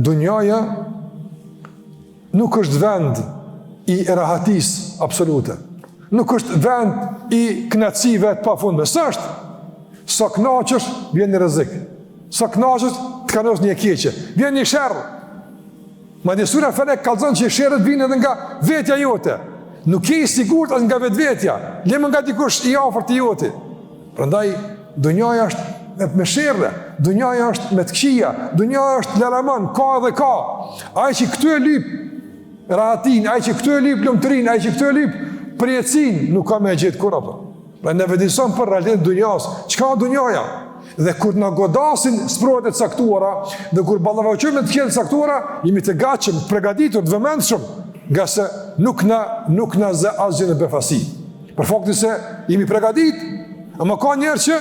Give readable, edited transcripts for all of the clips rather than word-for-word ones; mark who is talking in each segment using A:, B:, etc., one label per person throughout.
A: dunjaja nuk është vend i rahatis absolute. Nuk është vend i knatësive të pafundme. Së është, sa knaqësh, vjen një rrezik. Sa knaqësh, të kanos një keqe. Vjen një sherrë. Ma një sura fene kallëzon që sherrët vinë edhe nga vetja jote. Nuk je i sigurt as nga vetvetja. Lemë nga dikush i afërt të joti. Prandaj, dunjaja është me sherrë, dunjaja është me të këqija, dunjaja është laraman, ka edhe ka. Ai që këtu e lyp rahatin, ai që këtu e lyp lumturin, ai që këtu e lyp përjetësin, nuk ka me gjithë kur apo. Pra ne vëdison për realitetin e dunjas, çka është dunjaja? Dhe kur na godasin sprovet e caktuara, dhe kur ballafaqojmë të tjerë caktuara, jemi të gatshëm, të përgatitur, të vëmendshëm, nga se nuk na zë asgjë në befasi. Për faktin se jemi përgatitur, ama ka njerëz që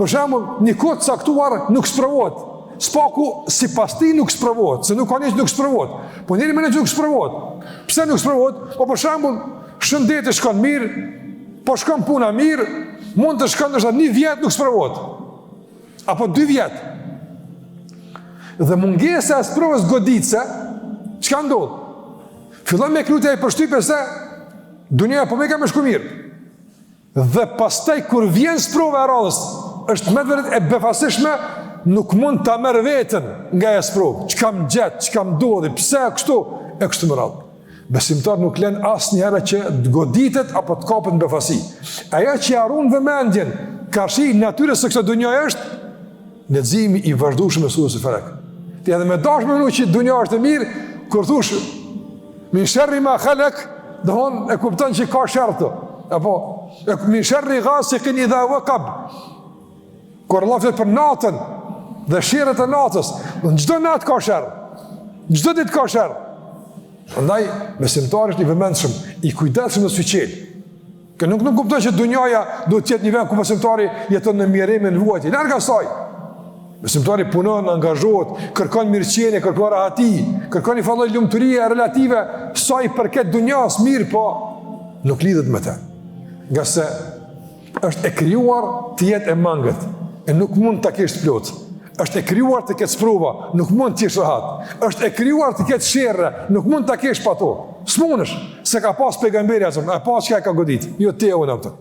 A: për shembull një kohë caktuar nuk sprovohet. Spaku sipas ti nuk sprovohet, se nuk ka njerëz që nuk sprovohet. Po njëri më nuk sprovohet. Pse nuk sprovohet? Po për shembull shëndeti shkon mirë, po shkon puna mirë, mund të shkon ndoshta 1 vjet nuk sprovohet. Apo 2 vjet. Dhe mungesa e sprovës goditse, çka ndodh? Fillon me krutja e përshtypjes se dunia po më ka më shku mirë. Dhe pastaj kur vjen sprova e radhës, është me vërtet e befasishme, nuk mund ta merr veten nga e sprovë. Çka më gjet, çka më ndodhi, pse kështu e kështu me radhë. Besimtar nuk lën asnjëherë që të goditet apo të kapet në befasi. Ajo që harron vëmendjen, karshi natyrës së kësaj dunjaje është leximi i vazhdueshëm e surës Falaq. Ti edhe me dashme nuk që dunja është e mirë, kur thosh min sharri ma khalaq, dohon e kupton që ka sherr këtu. Apo min sharri ghasiqin idha waqab. Kur Allah flet për natën dhe sherrët e natës, në çdo natë ka sherr. Çdo ditë ka sherr. Prandaj besimtari është i vëmendshëm, i kujdesshëm në suqel. Që nuk kupton që dunjaja duhet të jetë një vend ku besimtari jeton në mirërim e në vuajtje. Larg asaj. Besimtari punon, angazhohet, kërkon mirëqenie, kërkon rahati, kërkon një fallë lumturie relative sa i përket dunjas, mirë, po nuk lidhet me të. Nga se është e krijuar të jetë e mangët, e nuk mund ta kesh të plot. Është e krijuar të ketë sprova, nuk mund të jesh rahat. Është e krijuar të ketë sherrë, nuk mund ta kesh pa to. S'munësh, se ka pas pejgamberi asaj, a pas çka ka godit. Jo te unë atë.